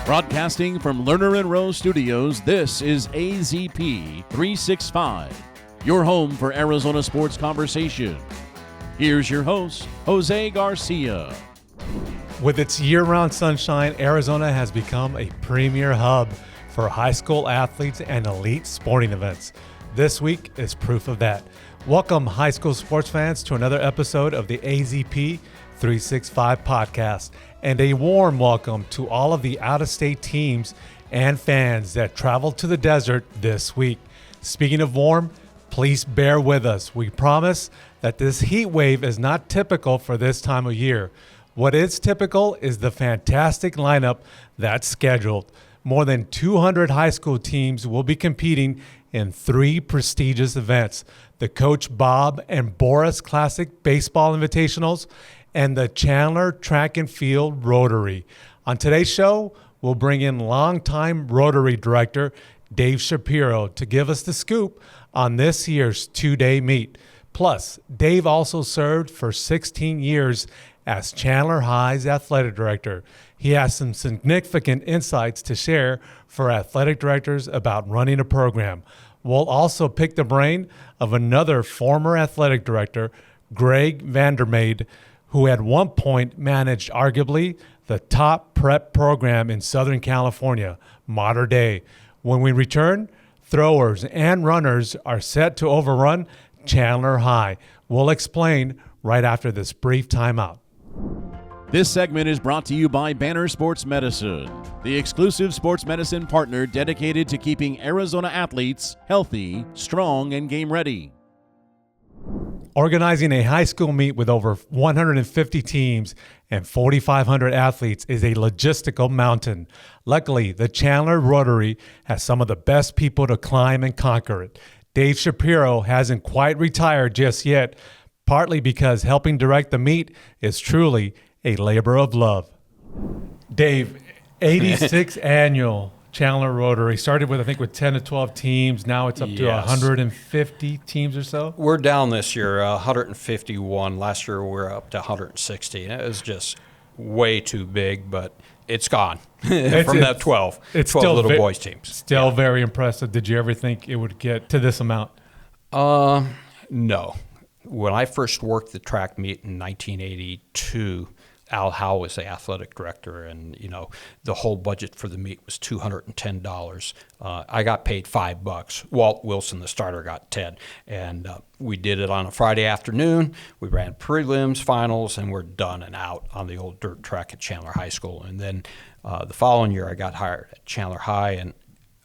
Broadcasting from Lerner and Rowe Studios, this is AZP365, your home for Arizona sports conversation. Here's your host, Jose Garcia. With its year-round sunshine, Arizona has become a premier hub for high school athletes and elite sporting events. This week is proof of that. Welcome, high school sports fans, to another episode of the AZP365 podcast, and a warm welcome to all of the out-of-state teams and fans that traveled to the desert this week. Speaking of warm, please bear with us. We promise that this heat wave is not typical for this time of year. What is typical is the fantastic lineup that's scheduled. More than 200 high school teams will be competing in 3 prestigious events: the Coach Bob and Boris Classic Baseball Invitationals and the Chandler Track and Field Rotary. On today's show, we'll bring in longtime Rotary Director Dave Shapiro to give us the scoop on this year's 2-day meet. Plus, Dave also served for 16 years as Chandler High's athletic director. He has some significant insights to share for athletic directors about running a program. We'll also pick the brain of another former athletic director, Greg Vandermade, who at one point managed arguably the top prep program in Southern California, Mater Dei. When we return, throwers and runners are set to overrun Chandler High. We'll explain right after this brief timeout. This segment is brought to you by Banner Sports Medicine, the exclusive sports medicine partner dedicated to keeping Arizona athletes healthy, strong, and game ready. Organizing a high school meet with over 150 teams and 4,500 athletes is a logistical mountain. Luckily, the Chandler Rotary has some of the best people to climb and conquer it. Dave Shapiro hasn't quite retired just yet, partly because helping direct the meet is truly a labor of love. Dave, 86th annual Chandler Rotary started with, I think, with 10 to 12 teams. Now it's up to 150 teams or so. We're down this year, 151. Last year we were up to 160. It was just way too big, but it's gone from that 12. It's 12 still little boys teams. Still very impressive. Did you ever think it would get to this amount? No. When I first worked the track meet in 1982, Al Howe was the athletic director, and the whole budget for the meet was $210. I got paid $5. Walt Wilson, the starter, got 10, and we did it on a Friday afternoon. We ran prelims, finals, and we're done and out on the old dirt track at Chandler High School. And then the following year, I got hired at Chandler High, and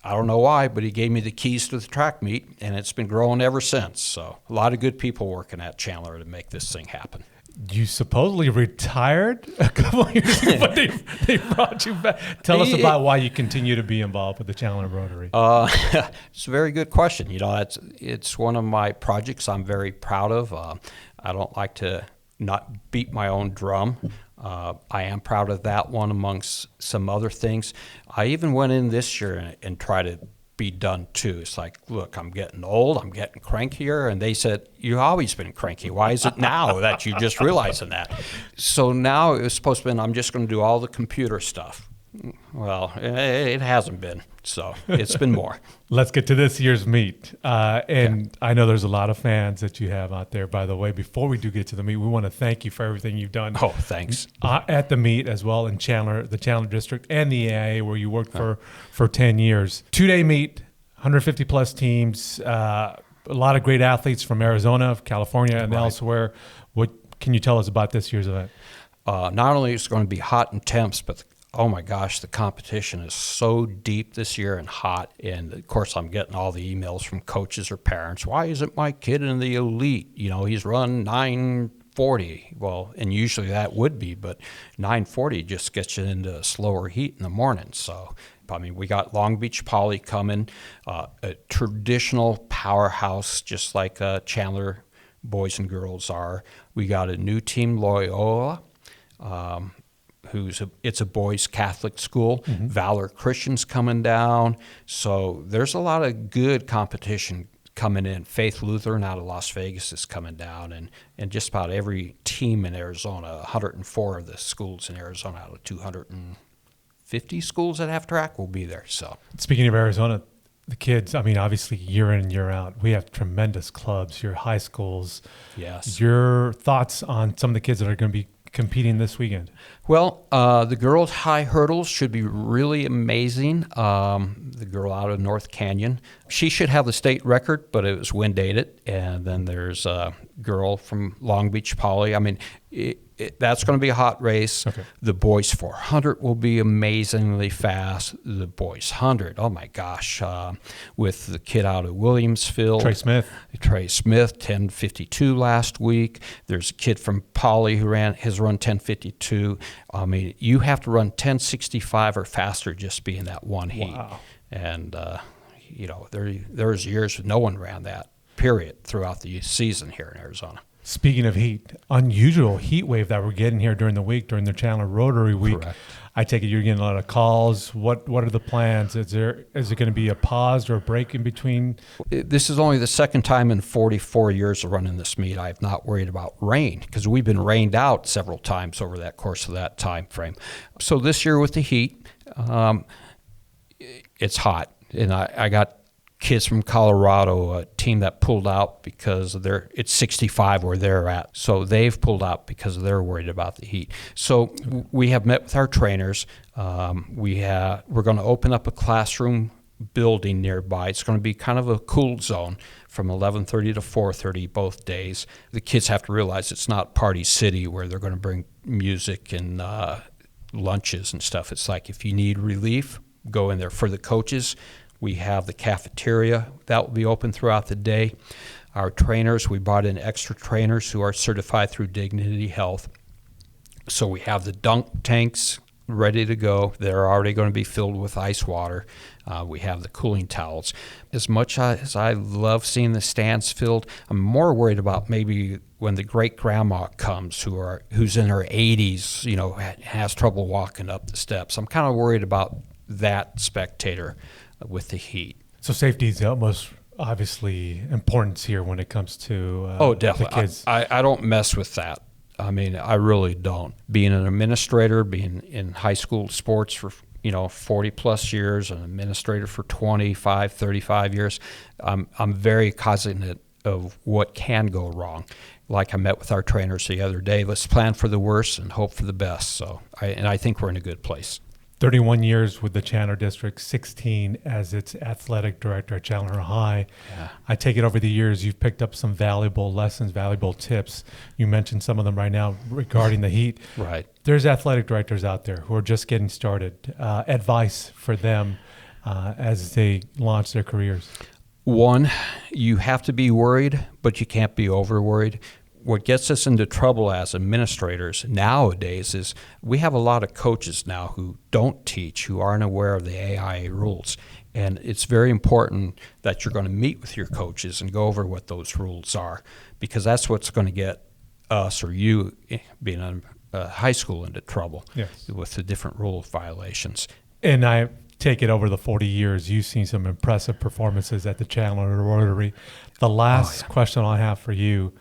I don't know why, but he gave me the keys to the track meet, and it's been growing ever since. So a lot of good people working at Chandler to make this thing happen. You supposedly retired a couple of years ago, but they brought you back. Tell us about why you continue to be involved with the Chandler Rotary. It's a very good question. It's one of my projects I'm very proud of. I don't like to not beat my own drum. I am proud of that one amongst some other things. I even went in this year and tried to be done too. It's like, look, I'm getting old, I'm getting crankier, and they said, you've always been cranky. Why is it now that you just realizing that? So now it was supposed to be, I'm just going to do all the computer stuff. Well, it hasn't been, so it's been more. Let's get to this year's meet. I know there's a lot of fans that you have out there. By the way, before we do get to the meet, we want to thank you for everything you've done. Oh, thanks. At the meet as well in Chandler, the Chandler District, and the AIA where you worked for 10 years. 2-day meet, 150 plus teams, a lot of great athletes from Arizona, California, and elsewhere. What can you tell us about this year's event? Not only is it going to be hot and temps, but oh my gosh, the competition is so deep this year and hot. And of course, I'm getting all the emails from coaches or parents. Why isn't my kid in the elite? He's run 940. Well, and usually that would be, but 940 just gets you into slower heat in the morning. So, we got Long Beach Poly coming, a traditional powerhouse, just like Chandler boys and girls are. We got a new team, Loyola. It's a boys' Catholic school. Mm-hmm. Valor Christian's coming down. So there's a lot of good competition coming in. Faith Lutheran out of Las Vegas is coming down, and just about every team in Arizona, 104 of the schools in Arizona out of 200 and 50 schools that have track will be there. So Speaking of Arizona, the kids, I mean, obviously year in and year out, we have tremendous clubs, your high schools. yes. Your thoughts on some of the kids that are going to be competing this weekend? Well, the girls' high hurdles should be really amazing. The girl out of North Canyon, she should have the state record, but it was wind dated. And then there's a girl from Long Beach Poly. I mean, that's going to be a hot race. Okay. The boys 400 will be amazingly fast. The boys 100, oh my gosh, with the kid out of Williamsville. Trey Smith, 10:52 last week. There's a kid from Poly who has run 10:52. I mean, you have to run 10:65 or faster just being that one heat. Wow. And, there's years no one ran that, period, throughout the season here in Arizona. Speaking of heat, unusual heat wave that we're getting here during the week, during the Chandler Rotary Week. Correct. I take it you're getting a lot of calls. What are the plans? Is it going to be a pause or a break in between? This is only the second time in 44 years of running this meet I've not worried about rain, because we've been rained out several times over that course of that time frame. So this year with the heat, it's hot, and I got kids from Colorado, a team that pulled out because it's 65 where they're at. So they've pulled out because they're worried about the heat. So we have met with our trainers. We're going to open up a classroom building nearby. It's going to be kind of a cool zone from 11:30 to 4:30 both days. The kids have to realize it's not Party City where they're going to bring music and lunches and stuff. It's like if you need relief, go in there. For the coaches, we have the cafeteria that will be open throughout the day. Our trainers, we brought in extra trainers who are certified through Dignity Health. So we have the dunk tanks ready to go. They're already going to be filled with ice water. We have the cooling towels. As much as I love seeing the stands filled, I'm more worried about maybe when the great-grandma comes who's in her 80s, has trouble walking up the steps. I'm kind of worried about that spectator with the heat. So safety is the utmost, obviously, importance here when it comes to definitely. the kids. I don't mess with that. I mean, I really don't. Being an administrator, being in high school sports for 40 plus years, an administrator for 25, 35 years, I'm very cognizant of what can go wrong. Like I met with our trainers the other day, let's plan for the worst and hope for the best. So I think we're in a good place. 31 years with the Chandler District, 16 as its athletic director at Chandler High. Yeah. I take it over the years you've picked up some valuable lessons, valuable tips. You mentioned some of them right now regarding the heat. Right. There's athletic directors out there who are just getting started. Advice for them as they launch their careers. One, you have to be worried, but you can't be over worried. What gets us into trouble as administrators nowadays is we have a lot of coaches now who don't teach, who aren't aware of the AIA rules. And it's very important that you're going to meet with your coaches and go over what those rules are, because that's what's going to get us or you, being in high school, into trouble. Yes. With the different rule violations. And I take it over the 40 years, you've seen some impressive performances at the Chandler Rotary. The last question I have for you,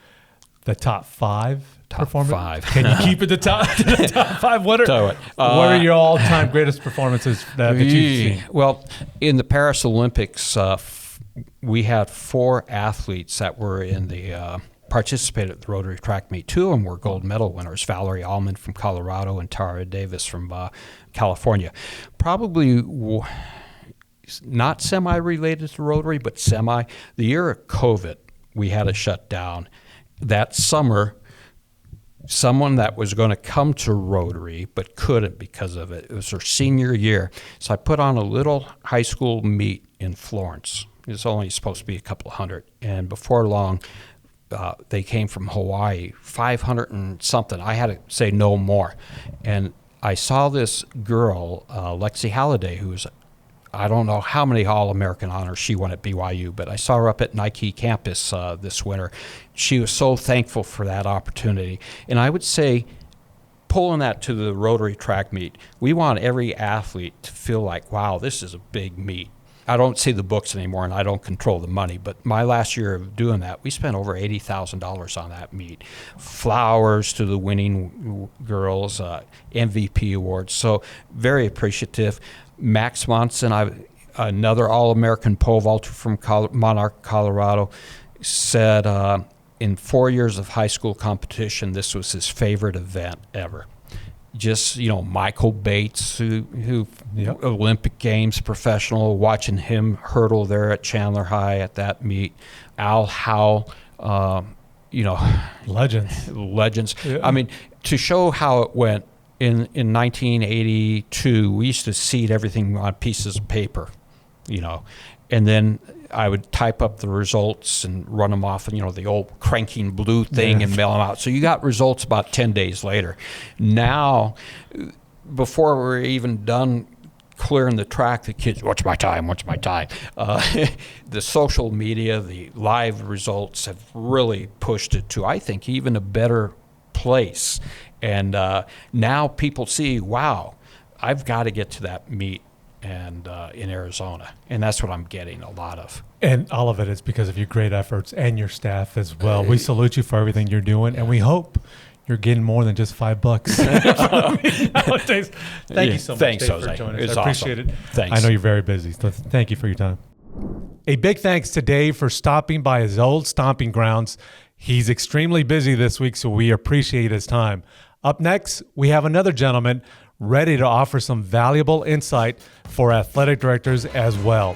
the top five performers? Five. Can you keep it to top five? What are your all-time greatest performances that you've seen? Well, in the Paris Olympics, we had 4 athletes that were in the participated at the Rotary Track Meet. 2 of them were gold medal winners, Valerie Allman from Colorado and Tara Davis from California. Probably not semi-related to Rotary, but semi. The year of COVID, we had to shut down. That summer, someone that was going to come to Rotary but couldn't because of it. It was her senior year. So I put on a little high school meet in Florence. It was only supposed to be a couple of hundred. And before long, they came from Hawaii, 500 and something. I had to say no more. And I saw this girl, Lexi Halliday, who was, I don't know how many All-American honors she won at BYU, but I saw her up at Nike campus this winter. She was so thankful for that opportunity. And I would say, pulling that to the Rotary Track Meet, we want every athlete to feel like, wow, this is a big meet. I don't see the books anymore, and I don't control the money. But my last year of doing that, we spent over $80,000 on that meet. Flowers to the winning girls, MVP awards. So very appreciative. Max Monson, another All-American pole vaulter from Monarch, Colorado, said in 4 years of high school competition, this was his favorite event ever. Just, Michael Bates, who Yep. Olympic Games professional, watching him hurdle there at Chandler High at that meet. Al Howell, legends. Yeah. I mean, to show how it went in 1982, we used to seed everything on pieces of paper, and then I would type up the results and run them off, and the old cranking blue thing, and mail them out. So you got results about 10 days later. Now, before we're even done clearing the track, the kids, what's my time? The social media, the live results have really pushed it to, I think, even a better place. And now people see, wow, I've got to get to that meet and in Arizona, and that's what I'm getting a lot of. And all of it is because of your great efforts and your staff as well. We salute you for everything you're doing, and we hope you're getting more than just $5 nowadays. Thank you so much, Thanks, Dave, Jose. for joining us. It's I appreciate awesome. it. Thanks. I know you're very busy, so thank you for your time. A big thanks to Dave for stopping by his old stomping grounds. He's extremely busy this week, so we appreciate his time. Up next, we have another gentleman ready to offer some valuable insight for athletic directors as well.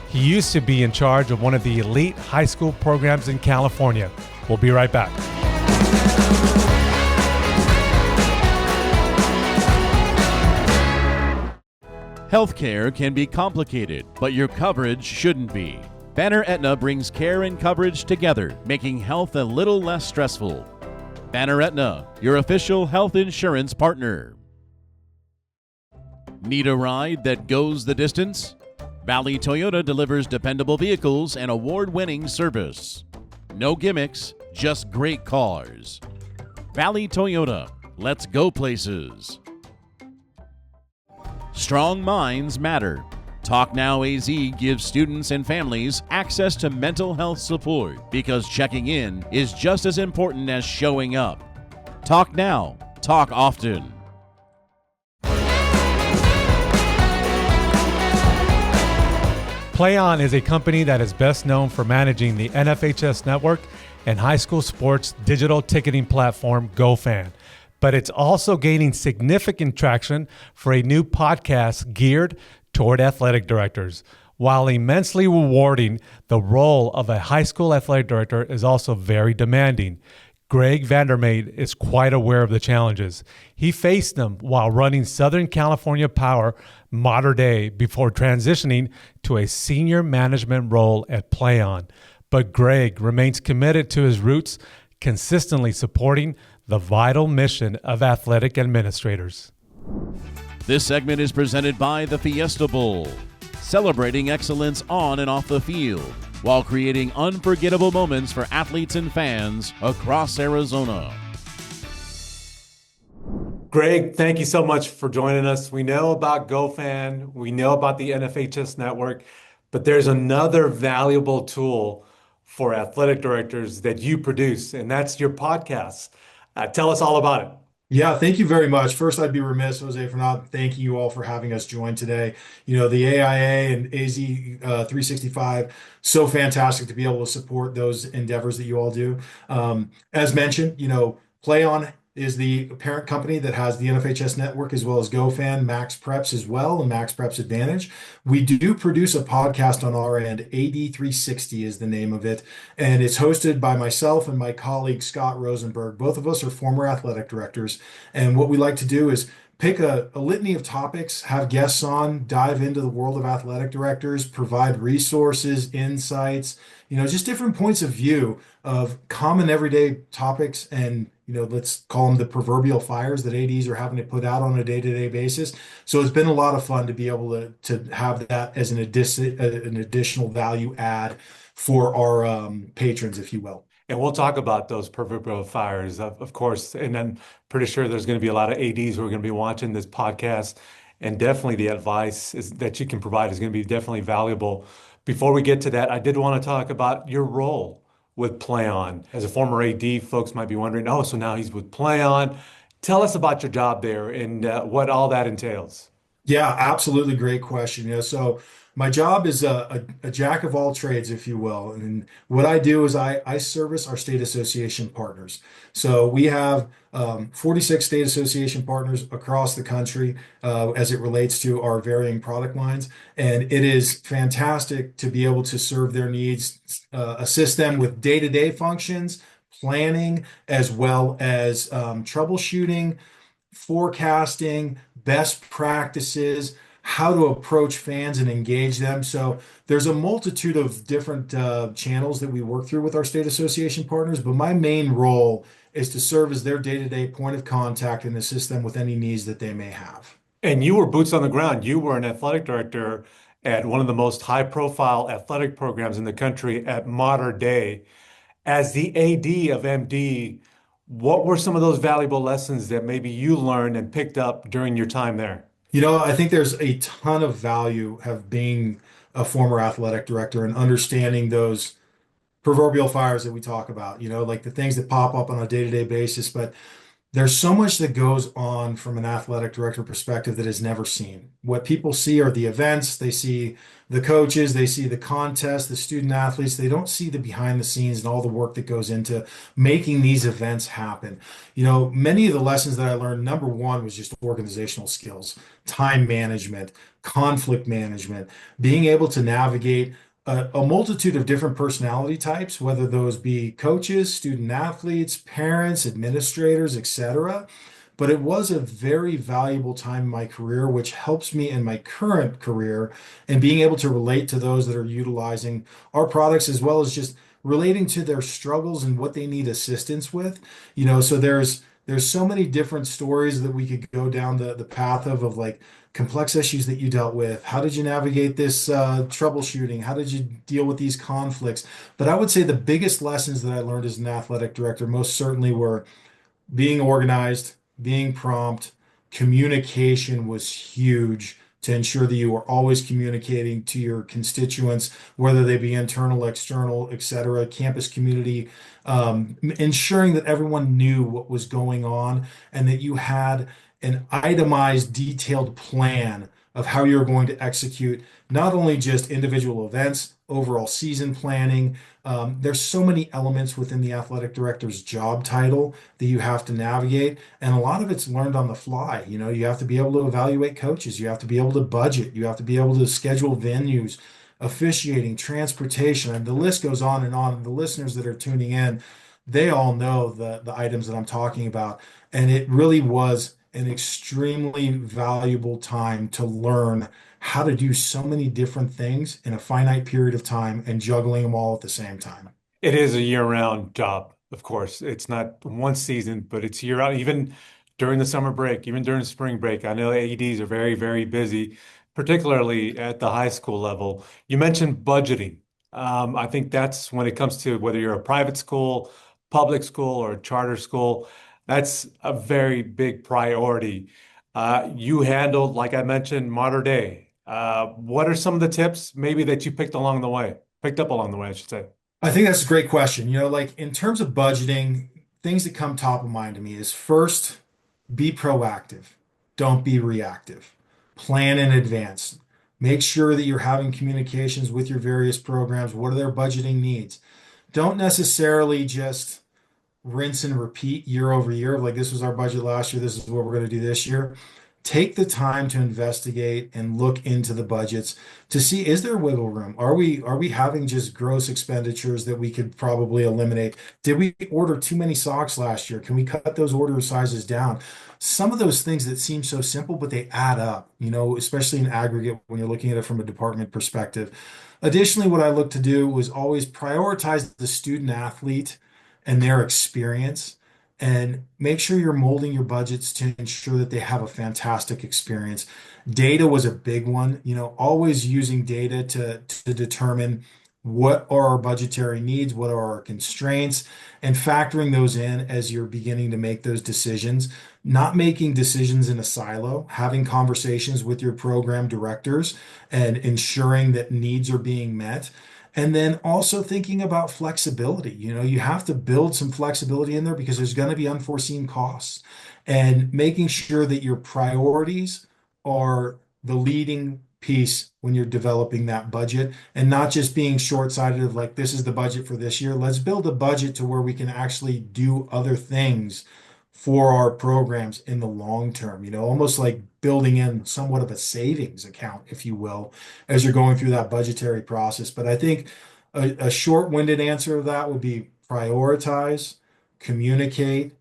He used to be in charge of one of the elite high school programs in California. We'll be right back. Healthcare can be complicated, but your coverage shouldn't be. Banner Aetna brings care and coverage together, making health a little less stressful. Banner Aetna, your official health insurance partner. Need a ride that goes the distance? Valley Toyota delivers dependable vehicles and award-winning service. No gimmicks, just great cars. Valley Toyota, let's go places. Strong minds matter. Talk Now AZ gives students and families access to mental health support because checking in is just as important as showing up. Talk now, talk often. PlayOn is a company that is best known for managing the NFHS network and high school sports digital ticketing platform GoFan. But it's also gaining significant traction for a new podcast geared toward athletic directors. While immensely rewarding, the role of a high school athletic director is also very demanding. Greg Vandermade is quite aware of the challenges. He faced them while running Southern California Power Mater Dei before transitioning to a senior management role at PlayOn. But Greg remains committed to his roots, consistently supporting the vital mission of athletic administrators. This segment is presented by the Fiesta Bowl, celebrating excellence on and off the field, while creating unforgettable moments for athletes and fans across Arizona. Greg, thank you so much for joining us. We know about GoFan, we know about the NFHS network, but there's another valuable tool for athletic directors that you produce, and that's your podcast. Tell us all about it. Yeah, thank you very much. First, I'd be remiss, Jose, for not thanking you all for having us join today. The AIA and AZ365, so fantastic to be able to support those endeavors that you all do. As mentioned, PlayOn is the parent company that has the NFHS network as well as GoFan, Max Preps as well, and Max Preps Advantage. We do produce a podcast on our end. AD360 is the name of it, and it's hosted by myself and my colleague Scott Rosenberg. Both of us are former athletic directors, and what we like to do is pick a litany of topics, have guests on, dive into the world of athletic directors, provide resources, insights, just different points of view of common everyday topics, and let's call them the proverbial fires that ADs are having to put out on a day-to-day basis. So it's been a lot of fun to be able to have that as an additional value add for our patrons, if you will. And we'll talk about those proverbial fires, of course. And I'm pretty sure there's going to be a lot of ADs who are going to be watching this podcast and definitely the advice that you can provide is going to be definitely valuable. Before we get to that, I did want to talk about your role with PlayOn. As a former AD, folks might be wondering, oh, so now he's with PlayOn. Tell us about your job there and what all that entails. Yeah, absolutely. Great question. So my job is a jack of all trades, if you will. And what I do is I service our state association partners. So we have 46 state association partners across the country as it relates to our varying product lines. And it is fantastic to be able to serve their needs, assist them with day-to-day functions, planning, as well as troubleshooting, forecasting, best practices, how to approach fans and engage them. So there's a multitude of different channels that we work through with our state association partners, but my main role is to serve as their day-to-day point of contact and assist them with any needs that they may have. And you were boots on the ground. You were an athletic director at one of the most high-profile athletic programs in the country at Modern Day. As the AD of MD, what were some of those valuable lessons that maybe you learned and picked up during your time there? I think there's a ton of value of being a former athletic director and understanding those proverbial fires that we talk about, like the things that pop up on a day-to-day basis. But there's so much that goes on from an athletic director perspective that is never seen. What people see are the events, they see the coaches, they see the contests, the student athletes. They don't see the behind the scenes and all the work that goes into making these events happen. Many of the lessons that I learned, number one was just organizational skills, time management, conflict management, being able to navigate a multitude of different personality types, whether those be coaches, student athletes, parents, administrators, etc. But it was a very valuable time in my career, which helps me in my current career and being able to relate to those that are utilizing our products, as well as just relating to their struggles and what they need assistance with. So there's so many different stories that we could go down the path of like complex issues that you dealt with. How did you navigate this troubleshooting? How did you deal with these conflicts? But I would say the biggest lessons that I learned as an athletic director most certainly were being organized, being prompt, communication was huge to ensure that you were always communicating to your constituents, whether they be internal, external, et cetera, campus community, ensuring that everyone knew what was going on and that you had an itemized, detailed plan of how you're going to execute not only just individual events, overall season planning. There's so many elements within the athletic director's job title that you have to navigate, and a lot of it's learned on the fly. You have to be able to evaluate coaches, you have to be able to budget, you have to be able to schedule venues, officiating, transportation, and the list goes on and on. And the listeners that are tuning in, they all know the items that I'm talking about, and it really was an extremely valuable time to learn how to do so many different things in a finite period of time and juggling them all at the same time. It is a year-round job, of course. It's not one season, but it's year-round, even during the summer break, even during spring break. I know AEDs are very, very busy, particularly at the high school level. You mentioned budgeting. I think that's when it comes to whether you're a private school, public school, or a charter school, that's a very big priority. You handled, like I mentioned, Modern Day. What are some of the tips maybe that you picked up along the way, I should say? I think that's a great question. Like in terms of budgeting, things that come top of mind to me is first, be proactive. Don't be reactive. Plan in advance. Make sure that you're having communications with your various programs. What are their budgeting needs? Don't necessarily just rinse and repeat year over year. Like this was our budget last year. This is what we're going to do this year. Take the time to investigate and look into the budgets to see, is there wiggle room? Are we having just gross expenditures that we could probably eliminate? Did we order too many socks last year? Can we cut those order sizes down? Some of those things that seem so simple, but they add up, especially in aggregate when you're looking at it from a department perspective. Additionally, what I look to do was always prioritize the student athlete and their experience, and make sure you're molding your budgets to ensure that they have a fantastic experience. Data was a big one, always using data to determine what are our budgetary needs, what are our constraints, and factoring those in as you're beginning to make those decisions. Not making decisions in a silo, having conversations with your program directors and ensuring that needs are being met. And then also thinking about flexibility. You have to build some flexibility in there because there's going to be unforeseen costs, and making sure that your priorities are the leading piece when you're developing that budget, and not just being short-sighted of like, this is the budget for this year. Let's build a budget to where we can actually do other things for our programs in the long term, almost like building in somewhat of a savings account, if you will, as you're going through that budgetary process. But I think a short-winded answer of that would be prioritize, communicate,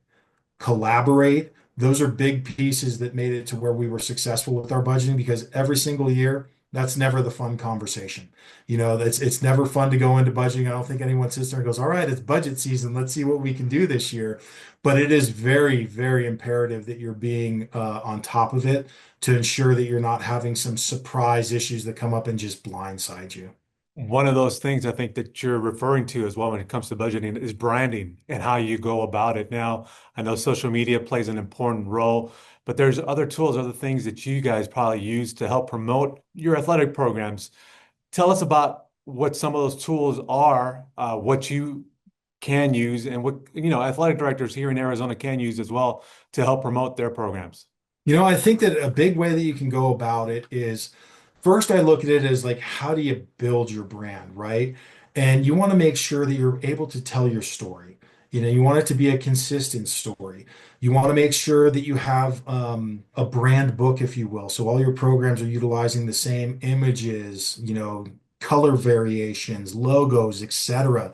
collaborate. Those are big pieces that made it to where we were successful with our budgeting, because every single year, that's never the fun conversation. It's never fun to go into budgeting. I don't think anyone sits there and goes, all right, it's budget season. Let's see what we can do this year. But it is very, very imperative that you're being on top of it to ensure that you're not having some surprise issues that come up and just blindside you. One of those things I think that you're referring to as well when it comes to budgeting is branding and how you go about it. Now, I know social media plays an important role, but there's other tools, other things that you guys probably use to help promote your athletic programs. Tell us about what some of those tools are, what you can use, and what, athletic directors here in Arizona can use as well to help promote their programs. I think that a big way that you can go about it is, first, I look at it as like, how do you build your brand, right? And you want to make sure that you're able to tell your story. You want it to be a consistent story. You want to make sure that you have a brand book, if you will. So all your programs are utilizing the same images, color variations, logos, etc.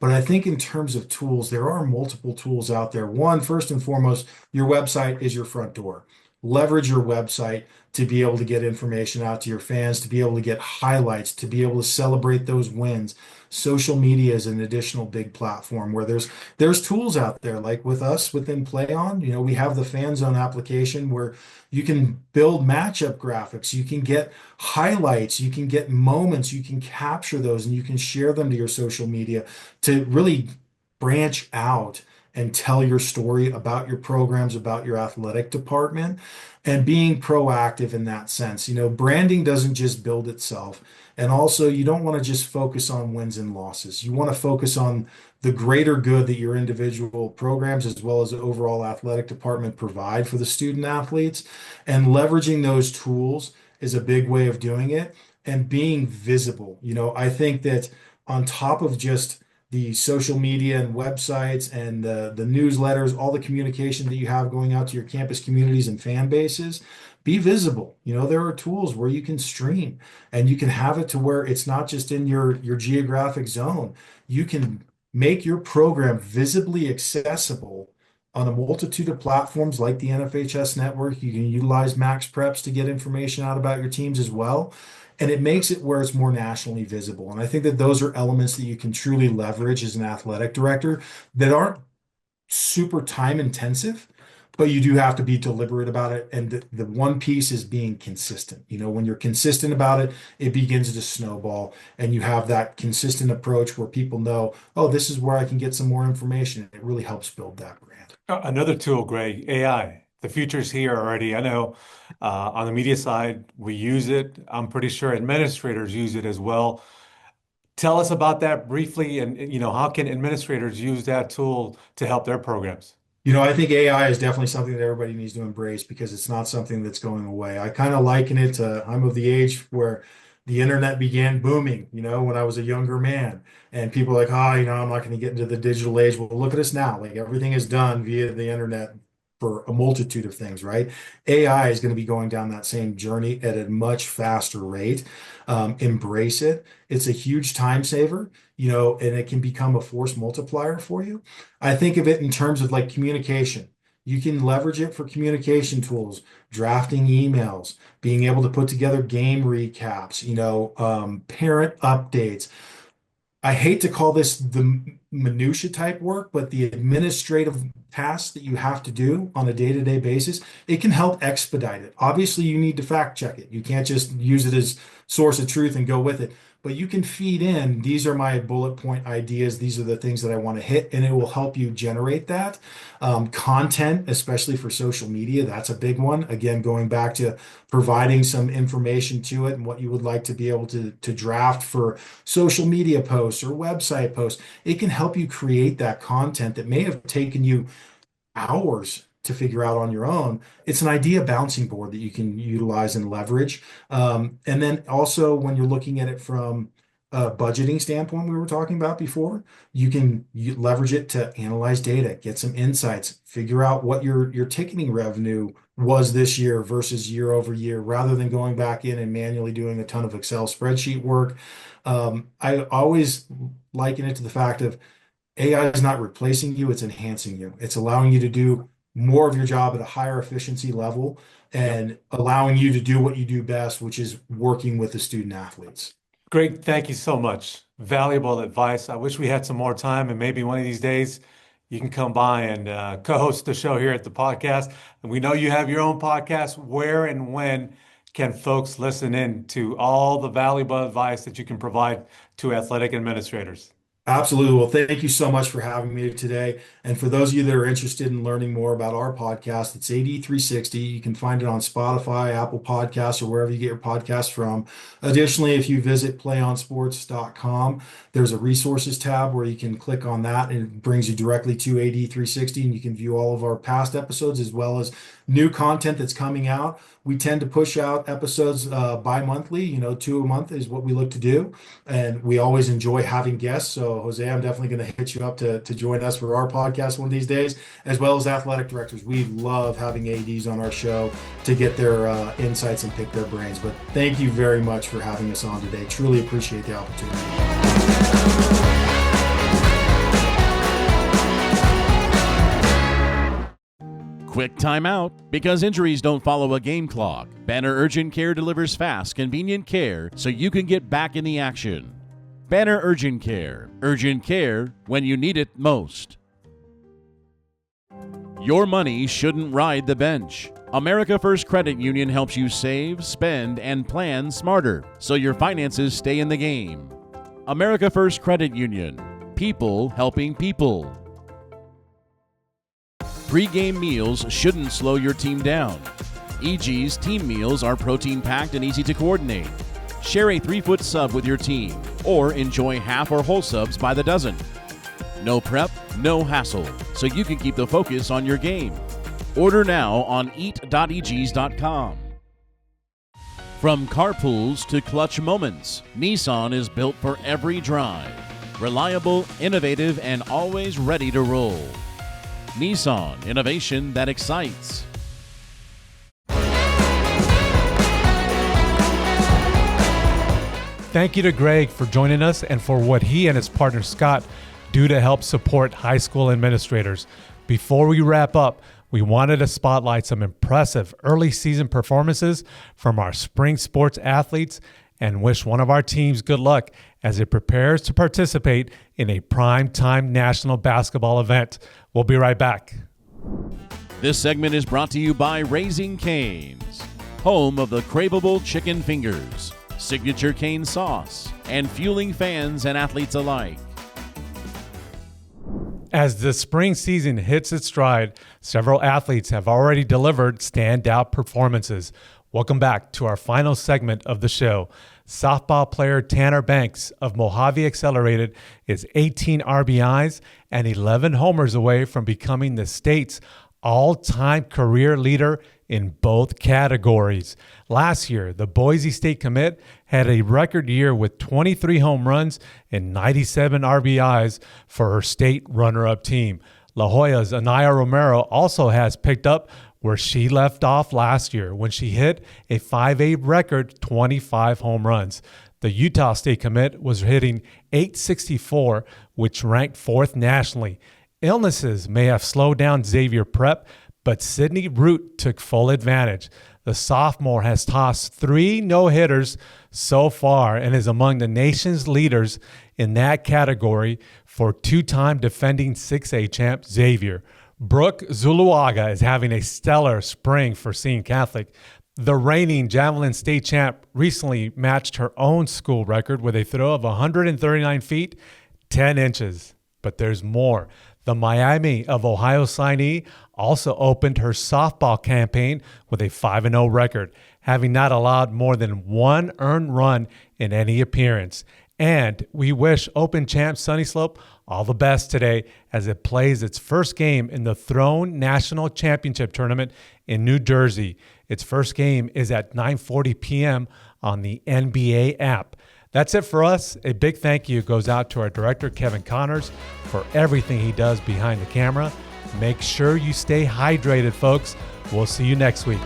But I think in terms of tools, there are multiple tools out there. One, first and foremost, your website is your front door. Leverage your website to be able to get information out to your fans, to be able to get highlights, to be able to celebrate those wins. Social media is an additional big platform where there's tools out there, like with us within PlayOn. We have the Fan Zone application where you can build matchup graphics, you can get highlights, you can get moments, you can capture those, and you can share them to your social media to really branch out and tell your story about your programs, about your athletic department, and being proactive in that sense. Branding doesn't just build itself. And also, you don't want to just focus on wins and losses. You want to focus on the greater good that your individual programs as well as the overall athletic department provide for the student athletes. And leveraging those tools is a big way of doing it, and being visible. I think that on top of just the social media and websites and the newsletters, all the communication that you have going out to your campus communities and fan bases, be visible. There are tools where you can stream, and you can have it to where it's not just in your geographic zone. You can make your program visibly accessible on a multitude of platforms like the NFHS network. You can utilize Max Preps to get information out about your teams as well. And it makes it where it's more nationally visible. And I think that those are elements that you can truly leverage as an athletic director that aren't super time intensive, but you do have to be deliberate about it. And the one piece is being consistent. When you're consistent about it, it begins to snowball, and you have that consistent approach where people know, oh, this is where I can get some more information. It really helps build that brand. Another tool, Greg, AI. The future's here already. I know on the media side, we use it. I'm pretty sure administrators use it as well. Tell us about that briefly, and how can administrators use that tool to help their programs? I think AI is definitely something that everybody needs to embrace because it's not something that's going away. I kind of liken it to, I'm of the age where the internet began booming, when I was a younger man. And people are like, I'm not going to get into the digital age. Well, look at us now. Like, everything is done via the internet for a multitude of things, right? AI is going to be going down that same journey at a much faster rate. Embrace it. It's a huge time saver, and it can become a force multiplier for you. I think of it in terms of like communication. You can leverage it for communication tools, drafting emails, being able to put together game recaps, parent updates. I hate to call this the minutia type work, but the administrative tasks that you have to do on a day-to-day basis, it can help expedite it. Obviously, you need to fact check it. You can't just use it as source of truth and go with it. but you can feed in, these are my bullet point ideas. These are the things that I want to hit, and it will help you generate that. Content, especially for social media, that's a big one. Again, going back to providing some information to it and what you would like to be able to draft for social media posts or website posts. It can help you create that content that may have taken you hours to figure out on your own. It's an idea bouncing board that you can utilize and leverage. And then also when you're looking at it from a budgeting standpoint, we were talking about before, you can leverage it to analyze data, get some insights, figure out what your ticketing revenue was this year versus year over year, rather than going back in and manually doing a ton of Excel spreadsheet work. I always liken it to the fact of AI is not replacing you, it's enhancing you. It's allowing you to do more of your job at a higher efficiency level and allowing you to do what you do best, which is working with the student athletes. Greg, thank you so much. Valuable advice. I wish we had some more time, and maybe one of these days you can come by and co-host the show here at the podcast. And we know you have your own podcast. Where and when can folks listen in to all the valuable advice that you can provide to athletic administrators? Absolutely. Well, thank you so much for having me today. And for those of you that are interested in learning more about our podcast, it's AD360. You can find it on Spotify, Apple Podcasts, or wherever you get your podcasts from. Additionally, if you visit PlayOnSports.com, there's a resources tab where you can click on that and it brings you directly to AD360, and you can view all of our past episodes as well as new content that's coming out. We tend to push out episodes bi-monthly, 2 a month is what we look to do. And we always enjoy having guests. So Jose, I'm definitely going to hit you up to join us for our podcast one of these days, as well as athletic directors. We love having ADs on our show to get their insights and pick their brains. But thank you very much for having us on today. Truly appreciate the opportunity. Quick timeout. Because injuries don't follow a game clock, Banner Urgent Care delivers fast, convenient care so you can get back in the action. Banner Urgent Care. Urgent care when you need it most. Your money shouldn't ride the bench. America First Credit Union helps you save, spend, and plan smarter so your finances stay in the game. America First Credit Union. People helping people. Pre-game meals shouldn't slow your team down. EG's team meals are protein-packed and easy to coordinate. Share a 3-foot sub with your team, or enjoy half or whole subs by the dozen. No prep, no hassle, so you can keep the focus on your game. Order now on eat.egs.com. From carpools to clutch moments, Nissan is built for every drive. Reliable, innovative, and always ready to roll. Nissan, innovation that excites. Thank you to Greg for joining us and for what he and his partner Scott do to help support high school administrators. Before we wrap up, we wanted to spotlight some impressive early season performances from our spring sports athletes and wish one of our teams good luck as it prepares to participate in a primetime national basketball event. We'll be right back. This segment is brought to you by Raising Cane's, home of the craveable chicken fingers, signature cane sauce, and fueling fans and athletes alike. As the spring season hits its stride, several athletes have already delivered standout performances. Welcome back to our final segment of the show. Softball player Tanner Banks of Mojave Accelerated is 18 RBIs and 11 homers away from becoming the state's all-time career leader in both categories. Last year, the Boise State commit had a record year with 23 home runs and 97 RBIs for her state runner-up team. La Jolla's Anaya Romero also has picked up where she left off last year when she hit a 5.8 record 25 home runs. The Utah State commit was hitting .864, which ranked 4th nationally. Illnesses may have slowed down Xavier prep, but Sydney Root took full advantage. The sophomore has tossed 3 no-hitters so far and is among the nation's leaders in that category for 2-time defending 6A champ Xavier. Brooke Zuluaga is having a stellar spring for Seton Catholic. The reigning javelin state champ recently matched her own school record with a throw of 139 feet, 10 inches. But there's more. The Miami of Ohio signee also opened her softball campaign with a 5-0 record, having not allowed more than one earned run in any appearance. And we wish Open champ Sunny Slope all the best today as it plays its first game in the Throne National Championship Tournament in New Jersey. Its first game is at 9:40 p.m. on the NBA app. That's it for us. A big thank you goes out to our director, Kevin Connors, for everything he does behind the camera. Make sure you stay hydrated, folks. We'll see you next week.